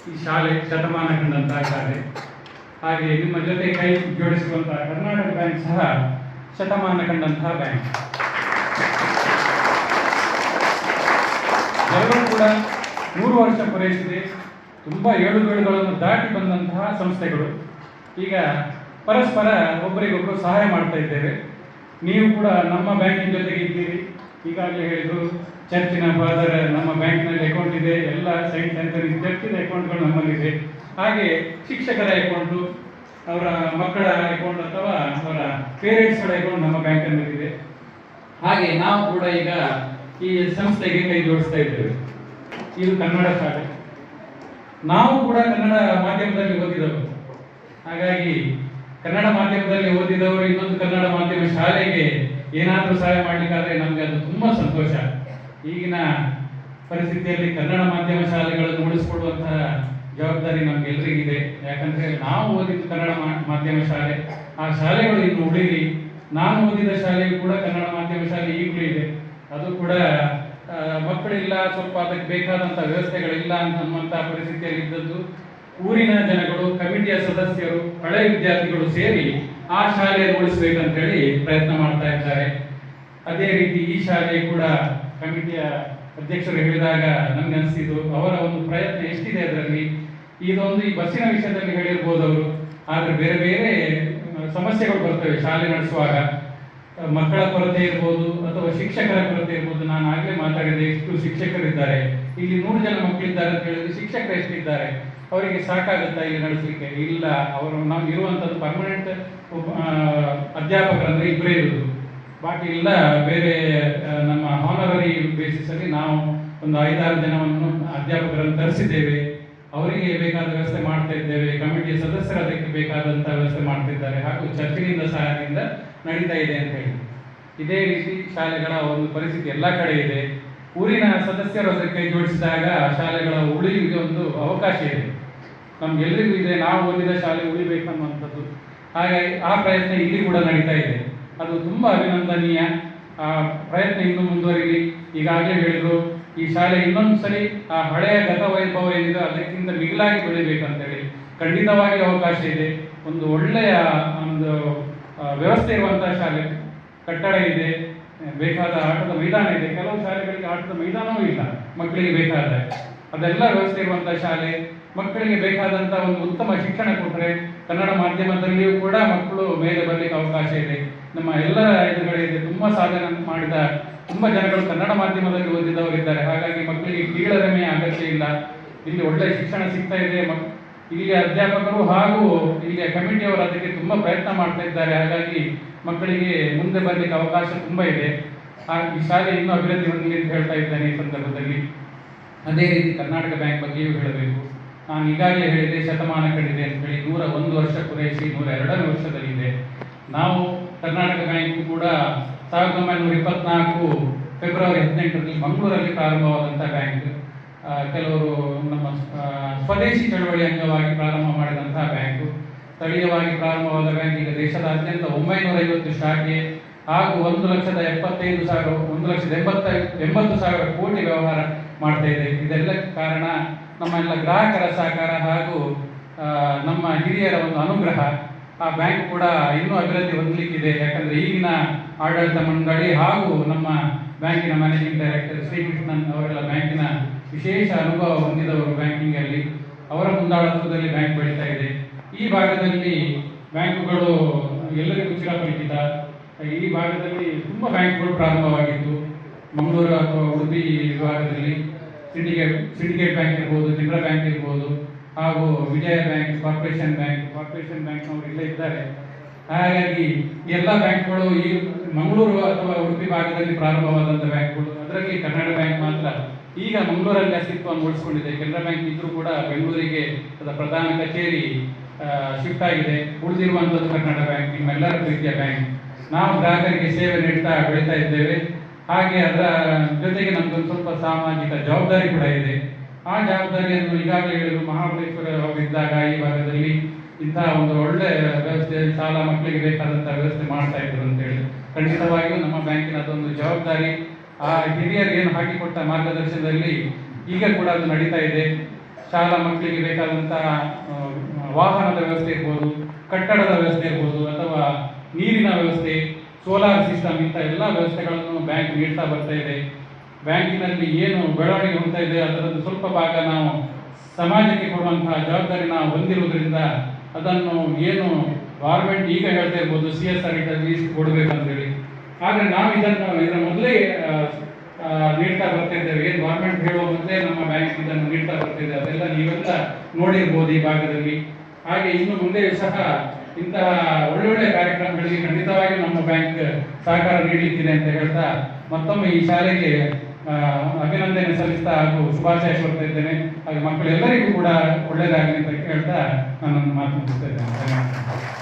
ಈ ಶಾಲೆ ಶತಮಾನ ಕಂಡಂತಹ ಶಾಲೆ. ಹಾಗೆ ನಿಮ್ಮ ಜೊತೆ ಕೈ ಜೋಡಿಸುವಂತಹ ಕರ್ನಾಟಕ ಬ್ಯಾಂಕ್ ಸಹ ಶತಮಾನ ಕಂಡಂತಹ ಬ್ಯಾಂಕ್. ಎಲ್ಲರೂ ಕೂಡ 100 ವರ್ಷ ಪೂರೈಸಿದೆ. ತುಂಬ ಏಳುಬೀಳುಗಳನ್ನು ದಾಟಿ ಬಂದಂತಹ ಸಂಸ್ಥೆಗಳು. ಈಗ ಪರಸ್ಪರ ಒಬ್ಬರಿಗೊಬ್ಬರು ಸಹಾಯ ಮಾಡ್ತಾ ಇದ್ದೇವೆ. ನೀವು ಕೂಡ ನಮ್ಮ ಬ್ಯಾಂಕಿನ ಜೊತೆಗೆ ಇದ್ದೀರಿ. ಈಗಾಗಲೇ ಹೇಳಿದ್ರು, ಚರ್ಚಿನ ಫಾದರ್ ನಮ್ಮ ಬ್ಯಾಂಕಿನಲ್ಲಿ ಅಕೌಂಟ್ ಇದೆ, ಎಲ್ಲ ಸೈಂಟ್ ಸೆಂಟರ್ ಚರ್ಚಿನ ಅಕೌಂಟ್ಗಳು ನಮ್ಮಲ್ಲಿದೆ. ಹಾಗೆ ಶಿಕ್ಷಕರ ಅಕೌಂಟು, ಅವರ ಮಕ್ಕಳ ಅಕೌಂಟ್ ಅಥವಾ ಅವರ ಪೇರೆಂಟ್ಸ್ಗಳ ಅಕೌಂಟ್ ನಮ್ಮ ಬ್ಯಾಂಕಿನಲ್ಲಿದೆ. ಹಾಗೆ ನಾವು ಕೂಡ ಈಗ ಈ ಸಂಸ್ಥೆಗೆ ಕೈ ಜೋಡಿಸ್ತಾ ಇದ್ದೇವೆ. ಇದು ಕನ್ನಡ ಶಾಲೆ. ನಾವು ಕೂಡ ಕನ್ನಡ ಮಾಧ್ಯಮದಲ್ಲಿ ಓದಿದವರು. ಹಾಗಾಗಿ ಕನ್ನಡ ಮಾಧ್ಯಮದಲ್ಲಿ ಓದಿದವರು ಇನ್ನೊಂದು ಕನ್ನಡ ಮಾಧ್ಯಮ ಶಾಲೆಗೆ ಏನಾದರೂ ಸಹಾಯ ಮಾಡಲಿಕ್ಕಾದ್ರೆ ನಮಗೆ ಅದು ತುಂಬ ಸಂತೋಷ. ಈಗಿನ ಪರಿಸ್ಥಿತಿಯಲ್ಲಿ ಕನ್ನಡ ಮಾಧ್ಯಮ ಶಾಲೆಗಳನ್ನು ಉಳಿಸಿಕೊಳ್ಳುವಂತಹ ಜವಾಬ್ದಾರಿ ನಮಗೆಲ್ಲರಿಗಿದೆ. ಯಾಕಂದ್ರೆ ನಾವು ಓದಿದ್ದು ಕನ್ನಡ ಮಾಧ್ಯಮ ಶಾಲೆ, ಆ ಶಾಲೆಗಳು ಇನ್ನು ಉಳಿಲಿ. ನಾನು ಓದಿದ ಶಾಲೆಯು ಕೂಡ ಕನ್ನಡ ಮಾಧ್ಯಮ ಶಾಲೆ ಈಗಲೂ ಇದೆ. ಅದು ಕೂಡ ಮಕ್ಕಳಿಲ್ಲ, ಸ್ವಲ್ಪ ಅದಕ್ಕೆ ಬೇಕಾದಂಥ ವ್ಯವಸ್ಥೆಗಳಿಲ್ಲ ಅನ್ನುವಂತಹ ಪರಿಸ್ಥಿತಿಯಲ್ಲಿ ಇದ್ದದ್ದು. ಊರಿನ ಜನಗಳು, ಕಮಿಟಿಯ ಸದಸ್ಯರು, ಹಳೆಯ ವಿದ್ಯಾರ್ಥಿಗಳು ಸೇರಿ ಆ ಶಾಲೆಯನ್ನು ಉಳಿಸಬೇಕಂತ ಹೇಳಿ ಪ್ರಯತ್ನ ಮಾಡ್ತಾ ಇದ್ದಾರೆ. ಅದೇ ರೀತಿ ಈ ಶಾಲೆ ಕೂಡ ಕಮಿಟಿಯ ಅಧ್ಯಕ್ಷರು ಹೇಳಿದಾಗ ನಮ್ಗೆ ಅನಿಸಿದ್ದು ಅವರ ಒಂದು ಪ್ರಯತ್ನ ಎಷ್ಟಿದೆ ಅದರಲ್ಲಿ. ಇದೊಂದು ಈ ಬಸ್ಸಿನ ವಿಷಯದಲ್ಲಿ ಹೇಳಿರ್ಬೋದು ಅವರು, ಆದರೆ ಬೇರೆ ಬೇರೆ ಸಮಸ್ಯೆಗಳು ಬರ್ತವೆ ಶಾಲೆ ನಡೆಸುವಾಗ. ಮಕ್ಕಳ ಕೊರತೆ ಇರ್ಬೋದು ಅಥವಾ ಶಿಕ್ಷಕರ ಕೊರತೆ ಇರ್ಬೋದು. ನಾನು ಆಗಲೇ ಮಾತಾಡಿದೆ, ಎಷ್ಟು ಶಿಕ್ಷಕರಿದ್ದಾರೆ ಇಲ್ಲಿ, 100 ಜನ ಮಕ್ಕಳಿದ್ದಾರೆ ಅಂತ ಹೇಳಿದ್ರೆ ಶಿಕ್ಷಕರು ಎಷ್ಟಿದ್ದಾರೆ, ಅವರಿಗೆ ಸಾಕಾಗುತ್ತಾ ಇಲ್ಲಿ ನಡೆಸಲಿಕ್ಕೆ? ಇಲ್ಲ. ಅವರು ನಾವು ಇರುವಂಥದ್ದು ಪರ್ಮನೆಂಟ್ ಅಧ್ಯಾಪಕರಂದ್ರೆ ಇಬ್ಬರೇ ಇರುವುದು, ಬಾಕಿ ಇಲ್ಲ ಬೇರೆ ನಮ್ಮ ಹಾನರರಿ ಬೇಸಿಸಲ್ಲಿ ನಾವು ಒಂದು 5-6 ಜನವನ್ನು ಅಧ್ಯಾಪಕರನ್ನು ತರಿಸಿದ್ದೇವೆ. ಅವರಿಗೆ ಬೇಕಾದ ವ್ಯವಸ್ಥೆ ಮಾಡ್ತಾ ಇದ್ದೇವೆ. ಕಮಿಟಿಯ ಸದಸ್ಯರು ಅದಕ್ಕೆ ಬೇಕಾದಂಥ ವ್ಯವಸ್ಥೆ ಮಾಡ್ತಿದ್ದಾರೆ. ಹಾಗೂ ಚರ್ಚಿನಿಂದ ಸಹಾಯದಿಂದ ನಡೀತಾ ಇದೆ ಅಂತ ಹೇಳಿ. ಇದೇ ರೀತಿ ಶಾಲೆಗಳ ಒಂದು ಪರಿಸ್ಥಿತಿ ಎಲ್ಲ ಕಡೆ ಇದೆ. ಊರಿನ ಸದಸ್ಯರು ಅದಕ್ಕೆ ಕೈ ಜೋಡಿಸಿದಾಗ ಶಾಲೆಗಳ ಉಳಿವಿಗೆ ಒಂದು ಅವಕಾಶ ಇದೆ. ನಮ್ಗೆಲ್ಲರಿಗೂ ಇದೆ, ನಾವು ಓದಿದ ಶಾಲೆ ಉಳಿಬೇಕನ್ನುವಂಥದ್ದು. ಹಾಗಾಗಿ ಆ ಪ್ರಯತ್ನ ಇಲ್ಲಿ ಕೂಡ ನಡೀತಾ ಇದೆ. ಅದು ತುಂಬ ಅಭಿನಂದನೀಯ. ಆ ಪ್ರಯತ್ನ ಇನ್ನೂ ಮುಂದುವರಿಲಿ. ಈಗಾಗಲೇ ಹೇಳಿದ್ರು, ಈ ಶಾಲೆ ಇನ್ನೊಂದು ಸರಿ ಆ ಹಳೆಯ ಗತ ವೈಭವ ಏನಿದೆ ಅದಕ್ಕಿಂತ ಮಿಗಿಲಾಗಿ ಬೆಳಿಬೇಕಂತೇಳಿ ಖಂಡಿತವಾಗಿ ಅವಕಾಶ ಇದೆ. ಒಂದು ಒಳ್ಳೆಯ ಒಂದು ವ್ಯವಸ್ಥೆ ಇರುವಂತಹ ಶಾಲೆ, ಕಟ್ಟಡ ಇದೆ, ಬೇಕಾದ ಆಟದ ಮೈದಾನ ಇದೆ. ಕೆಲವು ಶಾಲೆಗಳಿಗೆ ಆಟದ ಮೈದಾನವೂ ಇಲ್ಲ ಮಕ್ಕಳಿಗೆ ಬೇಕಾದ. ಅದೆಲ್ಲ ವ್ಯವಸ್ಥೆ ಇರುವಂತಹ ಶಾಲೆ. ಮಕ್ಕಳಿಗೆ ಬೇಕಾದಂಥ ಒಂದು ಉತ್ತಮ ಶಿಕ್ಷಣ ಕೊಟ್ಟರೆ ಕನ್ನಡ ಮಾಧ್ಯಮದಲ್ಲಿಯೂ ಕೂಡ ಮಕ್ಕಳು ಮೇಲೆ ಬರಲಿಕ್ಕೆ ಅವಕಾಶ ಇದೆ. ನಮ್ಮ ಎಲ್ಲರ ಎದುರುಗಳಿದೆ, ತುಂಬ ಸಾಧನೆ ಮಾಡಿದ ತುಂಬ ಜನಗಳು ಕನ್ನಡ ಮಾಧ್ಯಮದಲ್ಲಿ ಓದಿದವರಿದ್ದಾರೆ. ಹಾಗಾಗಿ ಮಕ್ಕಳಿಗೆ ಕೀಳರಿಮೆಯ ಅಗತ್ಯ ಇಲ್ಲ. ಇಲ್ಲಿ ಒಳ್ಳೆಯ ಶಿಕ್ಷಣ ಸಿಗ್ತಾ ಇದೆ. ಇಲ್ಲಿಯ ಅಧ್ಯಾಪಕರು ಹಾಗೂ ಇಲ್ಲಿಯ ಕಮಿಟಿಯವರು ಅದಕ್ಕೆ ತುಂಬ ಪ್ರಯತ್ನ ಮಾಡ್ತಾ ಇದ್ದಾರೆ. ಹಾಗಾಗಿ ಮಕ್ಕಳಿಗೆ ಮುಂದೆ ಬರಲಿಕ್ಕೆ ಅವಕಾಶ ತುಂಬ ಇದೆ. ಈ ಶಾಲೆ ಇನ್ನೂ ಅಭಿವೃದ್ಧಿ ಹೊಂದಲಿ ಅಂತ ಹೇಳ್ತಾ ಇದ್ದೇನೆ ಈ ಸಂದರ್ಭದಲ್ಲಿ. ಅದೇ ರೀತಿ ಕರ್ನಾಟಕ ಬ್ಯಾಂಕ್ ಬಗ್ಗೆಯೂ ಹೇಳಬೇಕು. ನಾನು ಈಗಾಗಲೇ ಹೇಳಿದೆ, ಶತಮಾನ ಕಂಡಿದೆ ಅಂತ ಹೇಳಿ. 101 ವರ್ಷ ಪೂರೈಸಿ 102ನೇ ವರ್ಷದಲ್ಲಿದೆ. ನಾವು ಕರ್ನಾಟಕ ಬ್ಯಾಂಕು ಕೂಡ 1924 ಫೆಬ್ರವರಿ 18ರಲ್ಲಿ ಮಂಗಳೂರಲ್ಲಿ ಪ್ರಾರಂಭವಾದಂಥ ಬ್ಯಾಂಕ್. ಕೆಲವರು ನಮ್ಮ ಸ್ವದೇಶಿ ಚಳವಳಿ ಅಂಗವಾಗಿ ಪ್ರಾರಂಭ ಮಾಡಿದಂತಹ ಬ್ಯಾಂಕು. ಸ್ಥಳೀಯವಾಗಿ ಪ್ರಾರಂಭವಾದ ಬ್ಯಾಂಕ್ ಈಗ ದೇಶದಾದ್ಯಂತ 950 ಶಾಖೆ ಹಾಗೂ 1,80,000 ಕೋಟಿ ವ್ಯವಹಾರ ಮಾಡ್ತಾ ಇದೆ. ಇದೆಲ್ಲ ಕಾರಣ ನಮ್ಮ ಎಲ್ಲ ಗ್ರಾಹಕರ ಸಹಕಾರ ಹಾಗೂ ನಮ್ಮ ಹಿರಿಯರ ಒಂದು ಅನುಗ್ರಹ. ಆ ಬ್ಯಾಂಕ್ ಕೂಡ ಇನ್ನೂ ಅಭಿವೃದ್ಧಿ ಹೊಂದಲಿಕ್ಕಿದೆ. ಯಾಕಂದರೆ ಈಗಿನ ಆಡಳಿತ ಮಂಡಳಿ ಹಾಗೂ ನಮ್ಮ ಬ್ಯಾಂಕಿನ ಮ್ಯಾನೇಜಿಂಗ್ ಡೈರೆಕ್ಟರ್ ಶ್ರೀಕೃಷ್ಣನ್ ಅವರೆಲ್ಲ ಬ್ಯಾಂಕಿನ ವಿಶೇಷ ಅನುಭವ ಹೊಂದಿದವರು ಬ್ಯಾಂಕಿಂಗಲ್ಲಿ. ಅವರ ಮುಂದಾಳತ್ವದಲ್ಲಿ ಬ್ಯಾಂಕ್ ಬೆಳೀತಾ ಇದೆ. ಈ ಭಾಗದಲ್ಲಿ ಬ್ಯಾಂಕುಗಳು ಎಲ್ಲರಿಗೂ ಚಿರಪರಿಚಿತ. ಈ ಭಾಗದಲ್ಲಿ ತುಂಬ ಬ್ಯಾಂಕ್ಗಳು ಪ್ರಾರಂಭವಾಗಿತ್ತು. ಮಂಗಳೂರು ಅಥವಾ ಉಡುಪಿ ವಿಭಾಗದಲ್ಲಿ ಸಿಂಡಿಕೇಟ್ ಬ್ಯಾಂಕ್ ಇರ್ಬೋದು, ಕೆನರಾ ಬ್ಯಾಂಕ್ ಇರ್ಬೋದು, ಹಾಗೂ ವಿಜಯ ಬ್ಯಾಂಕ್, ಕಾರ್ಪೊರೇಷನ್ ಬ್ಯಾಂಕ್ನವರು ಇಲ್ಲೇ ಇದ್ದಾರೆ. ಹಾಗಾಗಿ ಎಲ್ಲ ಬ್ಯಾಂಕ್ಗಳು ಈ ಮಂಗಳೂರು ಅಥವಾ ಉಡುಪಿ ಭಾಗದಲ್ಲಿ ಪ್ರಾರಂಭವಾದಂಥ ಬ್ಯಾಂಕ್ಗಳು. ಅದರಲ್ಲಿ ಕನ್ನಡ ಬ್ಯಾಂಕ್ ಮಾತ್ರ ಈಗ ಮಂಗಳೂರಲ್ಲಿ ಅಸ್ತಿತ್ವವನ್ನು ಉಳಿಸಿಕೊಂಡಿದೆ. ಕೆನರಾ ಬ್ಯಾಂಕ್ ಇದ್ರೂ ಕೂಡ ಬೆಂಗಳೂರಿಗೆ ಅದರ ಪ್ರಧಾನ ಕಚೇರಿ ಶಿಫ್ಟ್ ಆಗಿದೆ. ಉಳಿದಿರುವಂಥದ್ದು ಕನ್ನಡ ಬ್ಯಾಂಕ್, ನಿಮ್ಮೆಲ್ಲರ ಪ್ರೀತಿಯ ಬ್ಯಾಂಕ್. ನಾವು ಗ್ರಾಹಕರಿಗೆ ಸೇವೆ ನೀಡ್ತಾ ಬೆಳೀತಾ ಇದ್ದೇವೆ. ಹಾಗೆ ಅದರ ಜೊತೆಗೆ ನಮ್ಗೊಂದು ಸ್ವಲ್ಪ ಸಾಮಾಜಿಕ ಜವಾಬ್ದಾರಿ ಕೂಡ ಇದೆ. ಆ ಜವಾಬ್ದಾರಿಯನ್ನು ಈಗಾಗಲೇ ಹೇಳಿದ್ರು, ಮಹಾಬಲೇಶ್ವರ ಅವರಿದ್ದಾಗ ಈ ಭಾಗದಲ್ಲಿ ಇಂತಹ ಒಂದು ಒಳ್ಳೆ ವ್ಯವಸ್ಥೆ, ಸಾಲ ಮಕ್ಕಳಿಗೆ ಬೇಕಾದಂಥ ವ್ಯವಸ್ಥೆ ಮಾಡ್ತಾ ಇದ್ರು ಅಂತೇಳಿ. ಖಂಡಿತವಾಗಿಯೂ ನಮ್ಮ ಬ್ಯಾಂಕಿನ ಅದೊಂದು ಜವಾಬ್ದಾರಿ. ಆ ಹಿರಿಯರು ಏನು ಹಾಕಿಕೊಟ್ಟ ಮಾರ್ಗದರ್ಶನದಲ್ಲಿ ಈಗ ಕೂಡ ಅದು ನಡೀತಾ ಇದೆ. ಶಾಲಾ ಮಕ್ಕಳಿಗೆ ಬೇಕಾದಂಥ ವಾಹನದ ವ್ಯವಸ್ಥೆ ಇರ್ಬೋದು, ಕಟ್ಟಡದ ವ್ಯವಸ್ಥೆ ಇರ್ಬೋದು, ಅಥವಾ ನೀರಿನ ವ್ಯವಸ್ಥೆ, ಸೋಲಾರ್ ಸಿಸ್ಟಮ್, ಇಂಥ ಎಲ್ಲ ವ್ಯವಸ್ಥೆಗಳನ್ನು ಬ್ಯಾಂಕ್ ನೀಡ್ತಾ ಬರ್ತಾ ಇದೆ. ಬ್ಯಾಂಕಿನಲ್ಲಿ ಏನು ಬೆಳವಣಿಗೆ ಹೊಂದ್ತಾ ಇದೆ ಅದರದ್ದು ಸ್ವಲ್ಪ ಭಾಗ ನಾವು ಸಮಾಜಕ್ಕೆ ಕೊಡುವಂತಹ ಜವಾಬ್ದಾರಿ ನಾವು ಹೊಂದಿರುವುದರಿಂದ ಅದನ್ನು ಏನು ಗೌರ್ಮೆಂಟ್ ಈಗ ಹೇಳ್ತಾ ಇರ್ಬೋದು CSR ಇಷ್ಟು ಕೊಡಬೇಕಂತೇಳಿ, ಆದರೆ ನಾವು ಇದರ ಮೊದಲೇ ನೀಡ್ತಾ ಬರ್ತಾ ಇದ್ದೇವೆ. ಏನು ಗೌರ್ಮೆಂಟ್ ಹೇಳುವ ಮೊದಲೇ ನಮ್ಮ ಬ್ಯಾಂಕ್ ಇದನ್ನು ನೀಡ್ತಾ ಬರ್ತಿದೆ, ಅದೆಲ್ಲ ನೀವೆಲ್ಲ ನೋಡಿರ್ಬೋದು ಈ ಭಾಗದಲ್ಲಿ. ಹಾಗೆ ಇನ್ನು ಮುಂದೆಯೂ ಸಹ ಇಂತಹ ಒಳ್ಳೊಳ್ಳೆ ಕಾರ್ಯಕ್ರಮಗಳಿಗೆ ಖಂಡಿತವಾಗಿ ನಮ್ಮ ಬ್ಯಾಂಕ್ ಸಹಕಾರ ನೀಡಲಿಕ್ಕಿದೆ ಅಂತ ಹೇಳ್ತಾ ಮತ್ತೊಮ್ಮೆ ಈ ಶಾಲೆಗೆ ಅಭಿನಂದನೆ ಸಲ್ಲಿಸ್ತಾ ಹಾಗೂ ಶುಭಾಶಯ ಕೊಡ್ತಾ ಇದ್ದೇನೆ. ಹಾಗೆ ಮಕ್ಕಳೆಲ್ಲರಿಗೂ ಕೂಡ ಒಳ್ಳೆಯದಾಗಲಿ ಅಂತ ಹೇಳ್ತಾ ನಾನು ಮಾತು ಮುಗಿಸ್ತಾ ಇದ್ದೇನೆ. ಧನ್ಯವಾದ.